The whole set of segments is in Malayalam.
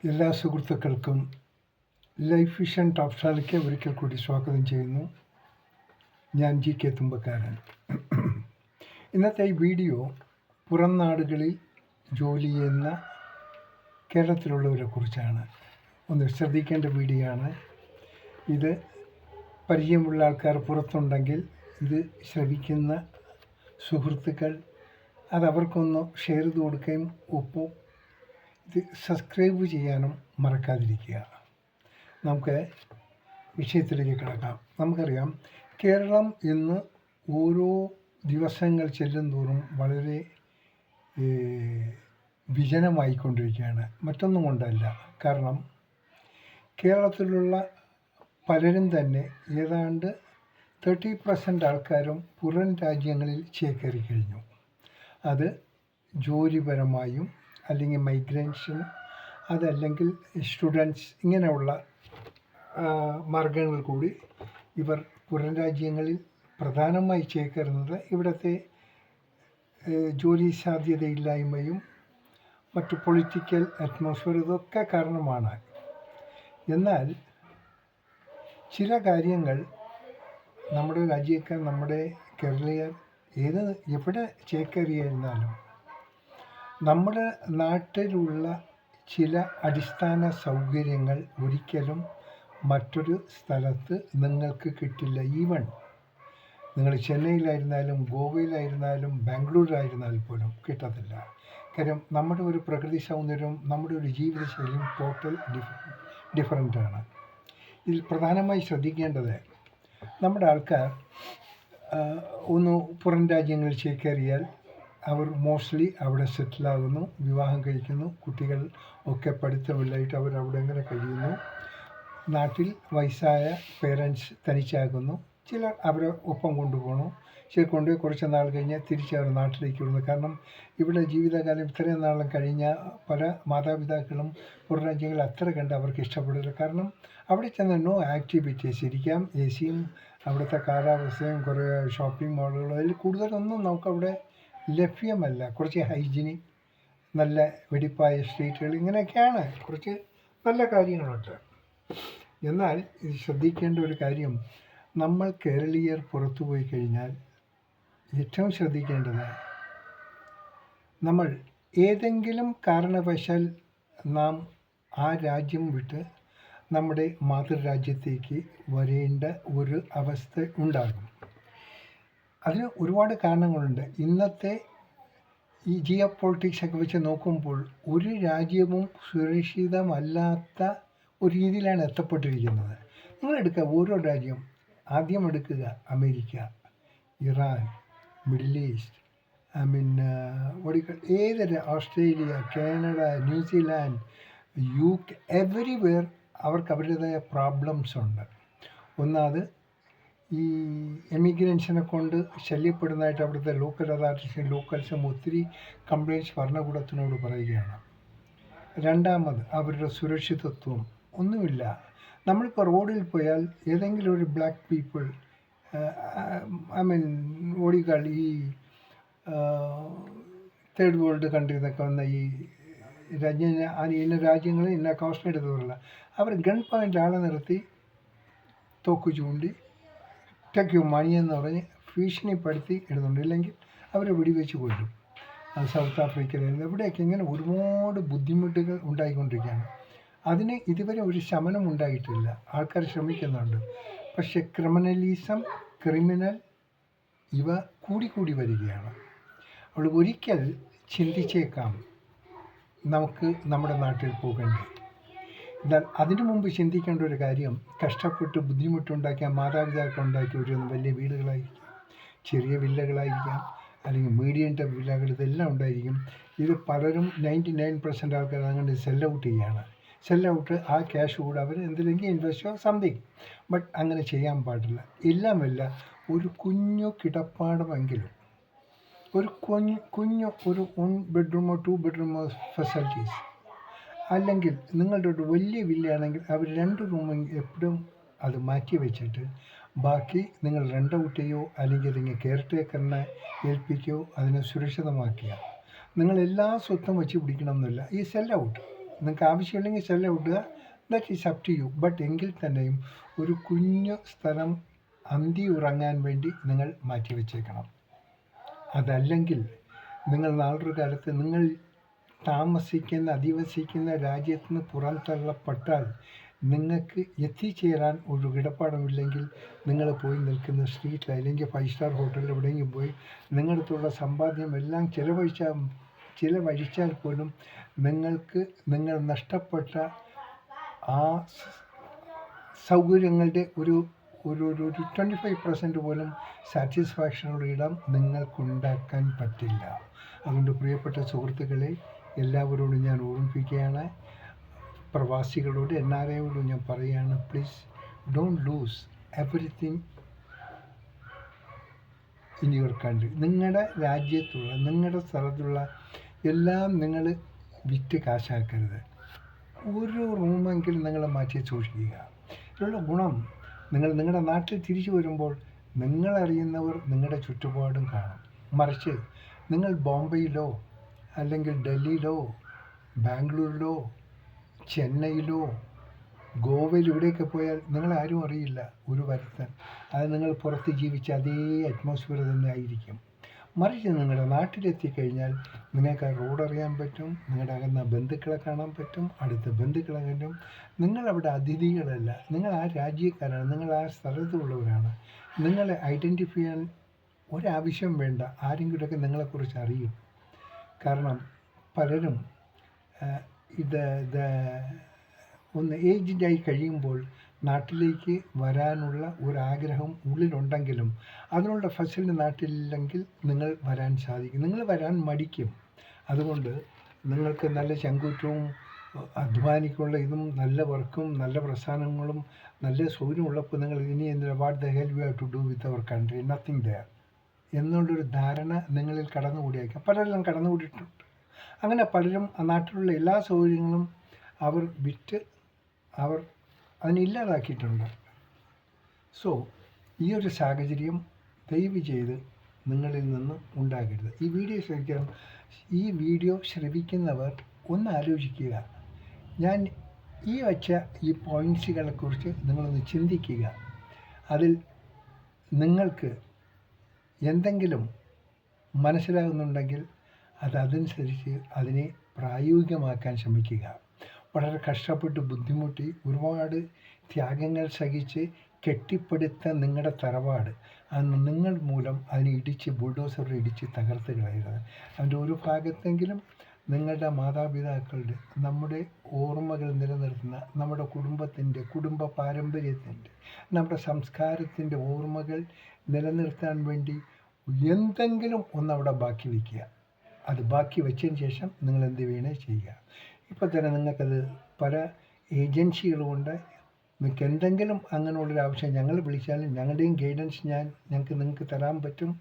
എല്ലാ സുഹൃത്തുക്കൾക്കും ലൈഫ് വിഷൻ ടോപ്പ് സ്റ്റാറിലേക്ക് ഒരിക്കൽ കൂടി സ്വാഗതം ചെയ്യുന്നു. ഞാൻ GK തുമ്പക്കാരൻ. ഇന്നത്തെ ഈ വീഡിയോ പുറം നാടുകളിൽ ജോലി ചെയ്യുന്ന കേരളത്തിലുള്ളവരെ കുറിച്ചാണ്. ഒന്ന് ശ്രദ്ധിക്കേണ്ട വീഡിയോ ആണ് ഇത്. പരിചയമുള്ള ആൾക്കാർ പുറത്തുണ്ടെങ്കിൽ ഇത് ശ്രവിക്കുന്ന സുഹൃത്തുക്കൾ അതവർക്കൊന്ന് ഷെയർ ചെയ്ത് കൊടുക്കുകയും ഒപ്പം ഇത് സബ്സ്ക്രൈബ് ചെയ്യാനും മറക്കാതിരിക്കുക. നമുക്ക് വിഷയത്തിലേക്ക് കിടക്കാം. നമുക്കറിയാം, കേരളം ഇന്ന് ഓരോ ദിവസങ്ങൾ ചെല്ലുന്തോറും വളരെ വിജനമായിക്കൊണ്ടിരിക്കുകയാണ്. മറ്റൊന്നും കൊണ്ടല്ല. കാരണം കേരളത്തിലുള്ള പലരും തന്നെ ഏതാണ്ട് 30% ആൾക്കാരും പുറം രാജ്യങ്ങളിൽ ചേക്കേറി കഴിഞ്ഞു. അത് ജോലിപരമായും അല്ലെങ്കിൽ മൈഗ്രേഷൻ, അതല്ലെങ്കിൽ സ്റ്റുഡൻസ്, ഇങ്ങനെയുള്ള മാർഗങ്ങൾ കൂടി ഇവർ പുറം രാജ്യങ്ങളിൽ പ്രധാനമായി ചേക്കേറുന്നത് ഇവിടുത്തെ ജോലി സാധ്യതയില്ലായ്മയും മറ്റു പൊളിറ്റിക്കൽ അറ്റ്മോസ്ഫിയർ ഇതൊക്കെ കാരണമാണ്. എന്നാൽ ചില കാര്യങ്ങൾ നമ്മുടെ രാജ്യക്കാർ, നമ്മുടെ കേരളീയർ എവിടെ ചേക്കേറിയിരുന്നാലും നമ്മുടെ നാട്ടിലുള്ള ചില അടിസ്ഥാന സൗകര്യങ്ങൾ ഒരിക്കലും മറ്റൊരു സ്ഥലത്ത് നിങ്ങൾക്ക് കിട്ടില്ല. ഈവൻ നിങ്ങൾ ചെന്നൈയിലായിരുന്നാലും ഗോവയിലായിരുന്നാലും ബാംഗ്ലൂരിലായിരുന്നാൽ പോലും കിട്ടത്തില്ല. കാര്യം നമ്മുടെ ഒരു പ്രകൃതി സൗന്ദര്യവും നമ്മുടെ ഒരു ജീവിതശൈലിയും ടോട്ടൽ ഡിഫറൻ്റാണ്. ഇതിൽ പ്രധാനമായി ശ്രദ്ധിക്കേണ്ടത്, നമ്മുടെ ആൾക്കാർ ഒന്ന് പുറം രാജ്യങ്ങളിൽ ചേക്കേറിയാൽ അവർ മോസ്റ്റ്ലി അവിടെ സെറ്റിലാകുന്നു, വിവാഹം കഴിക്കുന്നു, കുട്ടികൾ ഒക്കെ പഠിത്തമില്ലായിട്ട് അവർ അവിടെ എങ്ങനെ കഴിയുന്നു. നാട്ടിൽ വയസ്സായ പേരൻസ് തനിച്ചാകുന്നു. ചിലർ അവരെ ഒപ്പം കൊണ്ടുപോകണം. ചിലർ കൊണ്ടുപോയി കുറച്ച് നാൾ കഴിഞ്ഞ് തിരിച്ച് അവർ നാട്ടിലേക്ക് വിടുന്നു. കാരണം ഇവിടെ ജീവിതകാലം ഇത്രയും നാളും കഴിഞ്ഞ പല മാതാപിതാക്കളും പുറം രാജ്യങ്ങളിൽ അത്ര കണ്ട് അവർക്ക് ഇഷ്ടപ്പെടില്ല. കാരണം അവിടെ ചെന്ന് നോ ആക്ടിവിറ്റീസ്, ഇരിക്കാം, AC-യും അവിടുത്തെ കാലാവസ്ഥയും കുറേ ഷോപ്പിംഗ് മാളുകളും, അതിൽ കൂടുതലൊന്നും നമുക്കവിടെ ലഭ്യമല്ല. കുറച്ച് ഹൈജീനിക്, നല്ല വെടിപ്പായ സ്ട്രീറ്റുകൾ, ഇങ്ങനെയൊക്കെയാണ് കുറച്ച് നല്ല കാര്യങ്ങളുണ്ട്. എന്നാൽ ഇത് ശ്രദ്ധിക്കേണ്ട ഒരു കാര്യം, നമ്മൾ കേരളീയർ പുറത്തു പോയി കഴിഞ്ഞാൽ ഏറ്റവും ശ്രദ്ധിക്കേണ്ടത്, നമ്മൾ ഏതെങ്കിലും കാരണവശാൽ നാം ആ രാജ്യം വിട്ട് നമ്മുടെ മാതൃരാജ്യത്തേക്ക് വരേണ്ട ഒരു അവസ്ഥ ഉണ്ടാകും. അതിന് ഒരുപാട് കാരണങ്ങളുണ്ട്. ഇന്നത്തെ ഈ ജിയോ പൊളിറ്റിക്സൊക്കെ വെച്ച് നോക്കുമ്പോൾ ഒരു രാജ്യവും സുരക്ഷിതമല്ലാത്ത ഒരു രീതിയിലാണ് എത്തപ്പെട്ടിരിക്കുന്നത്. നിങ്ങളെടുക്കുക ഓരോ രാജ്യം, ആദ്യം എടുക്കുക അമേരിക്ക, ഇറാൻ, മിഡിൽ ഈസ്റ്റ്, ഏതൊരു Australia, Canada, New Zealand, UK, everywhere അവർക്ക് അവരുടേതായ പ്രോബ്ലംസ് ഉണ്ട്. ഒന്നാമത് ഈ എമിഗ്രൻസിനെ കൊണ്ട് ശല്യപ്പെടുന്നതായിട്ട് അവിടുത്തെ ലോക്കൽ അതോറിറ്റീസും ലോക്കൽസും ഒത്തിരി കംപ്ലയിൻറ്റ്സ് ഭരണകൂടത്തിനോട് പറയുകയാണ്. രണ്ടാമത് അവരുടെ സുരക്ഷിതത്വം ഒന്നുമില്ല. നമ്മളിപ്പോൾ റോഡിൽ പോയാൽ ഏതെങ്കിലും ഒരു ബ്ലാക്ക് പീപ്പിൾ ഓടിക്കാൾ ഈ തേർഡ് വേൾഡ് കൺട്രീന്നൊക്കെ വന്ന ഈ ഇന്ന രാജ്യങ്ങളിൽ ഇന്ന കോസ്റ്റ് എടുത്തവരല്ല, അവർ ഗൺ പോയിൻ്റ് ആളെ നിർത്തി തോക്ക് ചൂണ്ടി ടേക്ക് യു മണി എന്ന് പറഞ്ഞ് ഭീഷണിപ്പെടുത്തി ഇടുന്നുണ്ട്. ഇല്ലെങ്കിൽ അവരെ വെടിവെച്ച് കൊല്ലും. അത് സൗത്ത് ആഫ്രിക്കയിലായിരുന്നു. ഇവിടെയൊക്കെ ഇങ്ങനെ ഒരുപാട് ബുദ്ധിമുട്ടുകൾ ഉണ്ടായിക്കൊണ്ടിരിക്കുകയാണ്. അതിന് ഇതുവരെ ഒരു ശമനം ഉണ്ടായിട്ടില്ല. ആൾക്കാർ ശ്രമിക്കുന്നുണ്ട്. പക്ഷെ ക്രിമിനൽ ഇവ കൂടിക്കൂടി വരികയാണ്. അവൾ ഒരിക്കൽ ചിന്തിച്ചേക്കാം നമുക്ക് നമ്മുടെ നാട്ടിൽ പോകണ്ടേ. എന്നാൽ അതിനു മുമ്പ് ചിന്തിക്കേണ്ട ഒരു കാര്യം, കഷ്ടപ്പെട്ട് ബുദ്ധിമുട്ടുണ്ടാക്കിയ മാതാപിതാക്കളുണ്ടാക്കി ഒരു വലിയ വീടുകളായിരിക്കാം, ചെറിയ വില്ലകളായിരിക്കാം, അല്ലെങ്കിൽ മീഡിയം വില്ലകൾ, ഇതെല്ലാം ഉണ്ടായിരിക്കും. ഇത് പലരും 99% ആൾക്കാർ അങ്ങനെ സെല്ലൗട്ട് ചെയ്യുകയാണ്. സെല്ലൗട്ട് ആ ക്യാഷ് കൂടെ അവർ എന്തിലെങ്കിലും ഇൻവെസ്റ്റോ സംതിങ്. ബട്ട് അങ്ങനെ ചെയ്യാൻ പാടില്ല. എല്ലാമല്ല, ഒരു കുഞ്ഞു കിടപ്പാടമെങ്കിലും, ഒരു കുഞ്ഞു ഒരു 1 ബെഡ്റൂമോ 2 ബെഡ്റൂമോ ഫെസിലിറ്റീസ്, അല്ലെങ്കിൽ നിങ്ങളുടെ ഒരു വലിയ വില്ലയാണെങ്കിൽ അവർ 2 റൂം എപ്പോഴും അത് മാറ്റി വെച്ചിട്ട് ബാക്കി നിങ്ങൾ റെൻ്റ് ഔട്ട് ചെയ്യുകയോ അല്ലെങ്കിൽ നിങ്ങൾ കെയർ ടേക്കറിനെ ഏൽപ്പിക്കുകയോ അതിനെ സുരക്ഷിതമാക്കുക. നിങ്ങളെല്ലാ സ്വത്തും വെച്ച് പിടിക്കണമെന്നില്ല. ഈ സെൽ ഔട്ട് നിങ്ങൾക്ക് ആവശ്യമില്ലെങ്കിൽ സെല്ല വിടുക, that is up to you. But എങ്കിൽ തന്നെയും ഒരു കുഞ്ഞു സ്ഥലം അന്തി ഉറങ്ങാൻ വേണ്ടി നിങ്ങൾ മാറ്റി വെച്ചേക്കണം. അതല്ലെങ്കിൽ നിങ്ങൾ നാളൊരു കാലത്ത് നിങ്ങൾ അധിവസിക്കുന്ന രാജ്യത്ത് നിന്ന് പുറന്തള്ളപ്പെട്ടാൽ നിങ്ങൾക്ക് എത്തിച്ചേരാൻ ഒരു കിടപ്പാടമില്ലെങ്കിൽ നിങ്ങൾ പോയി നിൽക്കുന്ന സ്ട്രീറ്റിൽ അല്ലെങ്കിൽ 5 സ്റ്റാർ ഹോട്ടലിൽ എവിടെയെങ്കിലും പോയി നിങ്ങളുടെ അടുത്തുള്ള സമ്പാദ്യം എല്ലാം ചിലവഴിച്ചാൽ പോലും നിങ്ങൾ നഷ്ടപ്പെട്ട ആ സൗകര്യങ്ങളുടെ ഒരു 25% പോലും സാറ്റിസ്ഫാക്ഷനുള്ള ഇടം നിങ്ങൾക്കുണ്ടാക്കാൻ പറ്റില്ല. അതുകൊണ്ട് പ്രിയപ്പെട്ട സുഹൃത്തുക്കളെ, എല്ലാവരോടും ഞാൻ ഓർമ്മിപ്പിക്കുകയാണ്, പ്രവാസികളോട് NRIയോടും ഞാൻ പറയുകയാണ്, please don't lose everything in your country. നിങ്ങളുടെ രാജ്യത്തുള്ള നിങ്ങളുടെ സ്ഥലത്തുള്ള എല്ലാം നിങ്ങൾ വിറ്റ് കാശാക്കരുത്. ഒരു റൂമെങ്കിലും നിങ്ങൾ മാറ്റി സൂക്ഷിക്കുക. ഇതിലുള്ള ഗുണം, നിങ്ങളുടെ നാട്ടിൽ തിരിച്ചു വരുമ്പോൾ നിങ്ങളറിയുന്നവർ നിങ്ങളുടെ ചുറ്റുപാടും കാണും. മറിച്ച് നിങ്ങൾ ബോംബെയിലോ അല്ലെങ്കിൽ ഡൽഹിയിലോ ബാംഗ്ലൂരിലോ ചെന്നൈയിലോ ഗോവയിൽ ഇവിടെയൊക്കെ പോയാൽ നിങ്ങളാരും അറിയില്ല ഒരു വരുത്തൻ. അത് നിങ്ങൾ പുറത്ത് ജീവിച്ച അതേ അറ്റ്മോസ്ഫിയർ തന്നെ ആയിരിക്കും. മറിച്ച് നിങ്ങളുടെ നാട്ടിലെത്തിക്കഴിഞ്ഞാൽ നിങ്ങൾക്ക് ആ റോഡ് അറിയാൻ പറ്റും, നിങ്ങളുടെ അകന്ന ബന്ധുക്കളെ കാണാൻ പറ്റും, അടുത്ത ബന്ധുക്കളെ കണ്ടും. നിങ്ങളവിടെ അതിഥികളല്ല, നിങ്ങൾ ആ രാജ്യക്കാരാണ്, നിങ്ങൾ ആ സ്ഥലത്തുള്ളവരാണ്. നിങ്ങളെ ഐഡൻറ്റിഫൈ ചെയ്യാൻ ഒരാവശ്യം വേണ്ട, ആരെങ്കിലുമൊക്കെ നിങ്ങളെക്കുറിച്ച് അറിയും. കാരണം പലരും ഒന്ന് ഏജ്ഡായി കഴിയുമ്പോൾ നാട്ടിലേക്ക് വരാനുള്ള ഒരാഗ്രഹം ഉള്ളിലുണ്ടെങ്കിലും അതിനുള്ള ഫെസിലിറ്റി നാട്ടിലില്ലെങ്കിൽ നിങ്ങൾ വരാൻ മടിക്കും. അതുകൊണ്ട് നിങ്ങൾക്ക് നല്ല ചങ്കൂറ്റവും അധ്വാനിക്കുള്ള ഇതും നല്ല വർക്കും നല്ല പ്രസ്ഥാനങ്ങളും നല്ല സൗകര്യമുള്ളപ്പോൾ നിങ്ങൾ ഇനി എന്തിനാ, what the hell you have to do with our country, nothing there എന്നുള്ളൊരു ധാരണ നിങ്ങളിൽ കടന്നുകൂടിയേക്കാം. പലരെല്ലാം കടന്നുകൂടിയിട്ടുണ്ട്. അങ്ങനെ പലരും ആ നാട്ടിലുള്ള എല്ലാ സൗകര്യങ്ങളും അവർ വിറ്റ് അതിനില്ലാതാക്കിയിട്ടുണ്ട്. സോ ഈ ഒരു സാഹചര്യം ദയവ് ചെയ്ത് നിങ്ങളിൽ നിന്ന് ഉണ്ടാകരുത്. ഈ വീഡിയോ ശ്രവിക്കുന്നവർ ഒന്ന് ആലോചിക്കുക. ഞാൻ ഈ വച്ച ഈ പോയിൻറ്റ്സുകളെക്കുറിച്ച് നിങ്ങളൊന്ന് ചിന്തിക്കുക. അതിൽ നിങ്ങൾക്ക് എന്തെങ്കിലും മനസ്സിലാകുന്നുണ്ടെങ്കിൽ അതനുസരിച്ച് അതിനെ പ്രായോഗികമാക്കാൻ ശ്രമിക്കുക. വളരെ കഷ്ടപ്പെട്ട് ബുദ്ധിമുട്ടി ഒരുപാട് ത്യാഗങ്ങൾ സഹിച്ച് കെട്ടിപ്പടുത്ത നിങ്ങളുടെ തറവാട് അന്ന് നിങ്ങൾ മൂലം അതിനെ ബുൾഡോസർ ഇടിച്ച് തകർത്ത് കളയരുത്. അതിൻ്റെ ഒരു ഭാഗത്തെങ്കിലും നിങ്ങളുടെ മാതാപിതാക്കളുടെ നമ്മുടെ ഓർമ്മകൾ നിലനിർത്തുന്ന നമ്മുടെ കുടുംബ പാരമ്പര്യത്തിൻ്റെ നമ്മുടെ സംസ്കാരത്തിൻ്റെ ഓർമ്മകൾ നിലനിർത്താൻ വേണ്ടി എന്തെങ്കിലും ഒന്നവിടെ ബാക്കി വയ്ക്കുക. അത് ബാക്കി വെച്ചതിന് ശേഷം നിങ്ങൾ എന്ത് വേണേ ചെയ്യുക. ഇപ്പോൾ തന്നെ നിങ്ങൾക്കത് പല ഏജൻസികളുമുണ്ട്. നിങ്ങൾക്ക് എന്തെങ്കിലും അങ്ങനെയുള്ളൊരു ആവശ്യം ഞങ്ങൾ വിളിച്ചാലും ഞങ്ങളുടെയും ഗൈഡൻസ് നിങ്ങൾക്ക് തരാൻ പറ്റും.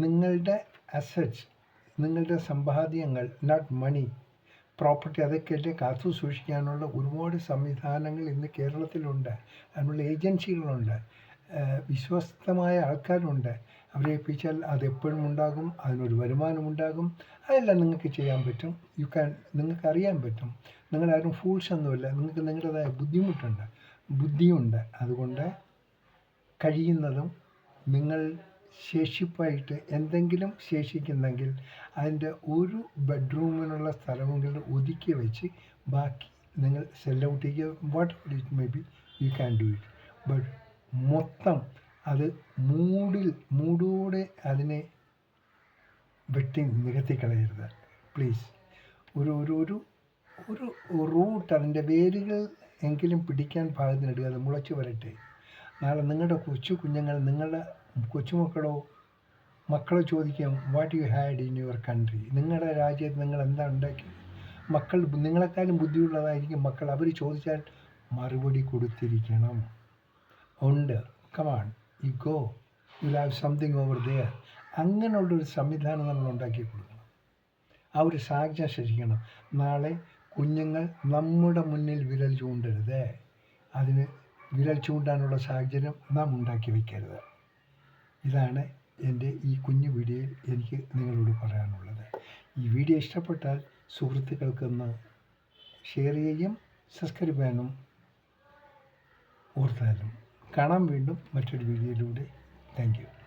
നിങ്ങളുടെ അസറ്റ്സ്, നിങ്ങളുടെ സമ്പാദ്യങ്ങൾ, നോട്ട് മണി, പ്രോപ്പർട്ടി, അതൊക്കെ കാത്തു സൂക്ഷിക്കാനുള്ള ഒരുപാട് സംവിധാനങ്ങൾ ഇന്ന് കേരളത്തിലുണ്ട്. അതിനുള്ള ഏജൻസികളുണ്ട്, വിശ്വസ്തമായ ആൾക്കാരുണ്ട്. അവരെ ഏൽപ്പിച്ചാൽ അതെപ്പോഴും ഉണ്ടാകും, അതിനൊരു വരുമാനമുണ്ടാകും. അതെല്ലാം നിങ്ങൾക്ക് ചെയ്യാൻ പറ്റും. നിങ്ങൾക്ക് അറിയാൻ പറ്റും. നിങ്ങളാരും ഫൂൾസ് ഒന്നുമില്ല. നിങ്ങൾക്ക് നിങ്ങളുടേതായ ബുദ്ധിയുണ്ട്. അതുകൊണ്ട് കഴിയുന്നതും നിങ്ങൾ ശേഷിപ്പായിട്ട് എന്തെങ്കിലും ശേഷിക്കുന്നെങ്കിൽ അതിൻ്റെ ഒരു ബെഡ്റൂമിനുള്ള സ്ഥലമെങ്കിലും ഒതുക്കി വെച്ച് ബാക്കി നിങ്ങൾ സെൽ ഔട്ട് ചെയ്യുക. What it may be you can do it. But മൊത്തം അത് മൂടോടെ അതിനെ വെട്ടി നികത്തിക്കളയരുത് പ്ലീസ്. ഒരു റൂട്ട്, അതിൻ്റെ വേരുകൾ എങ്കിലും പിടിക്കാൻ പാകത്തിനിടുക. അത് മുളച്ച് വരട്ടെ. നാളെ നിങ്ങളുടെ കുഞ്ഞുങ്ങൾ, നിങ്ങളുടെ മക്കളോ ചോദിക്കും, what you had in your country. നിങ്ങളുടെ രാജ്യത്ത് നിങ്ങൾ എന്താ ഉണ്ടാക്കി? മക്കൾ നിങ്ങളെക്കാളും ബുദ്ധിയുള്ളതായിരിക്കും മക്കൾ. അവർ ചോദിച്ചാൽ മറുപടി കൊടുത്തിരിക്കണം. ഉണ്ട്, come on, you go, you have something over there. അങ്ങനെയുള്ളൊരു സംവിധാനം നമ്മൾ ഉണ്ടാക്കി കൊടുക്കണം. ആ ഒരു സാഹചര്യം ശ്രദ്ധിക്കണം. നാളെ കുഞ്ഞുങ്ങൾ നമ്മുടെ മുന്നിൽ വിരൽ ചൂണ്ടരുത്. അതിന് വിരൽ ചൂണ്ടാനുള്ള സാഹചര്യം നാം ഉണ്ടാക്കി വയ്ക്കരുത്. ഇതാണ് എൻ്റെ ഈ കുഞ്ഞു വീഡിയോയിൽ എനിക്ക് നിങ്ങളോട് പറയാനുള്ളത്. ഈ വീഡിയോ ഇഷ്ടപ്പെട്ടാൽ സുഹൃത്തുക്കൾക്കൊന്ന് ഷെയർ ചെയ്യുകയും സബ്സ്ക്രൈബ് ചെയ്യാനും ഓർത്താലും. കാണാം വീണ്ടും മറ്റൊരു വീഡിയോയിലൂടെ. Thank you.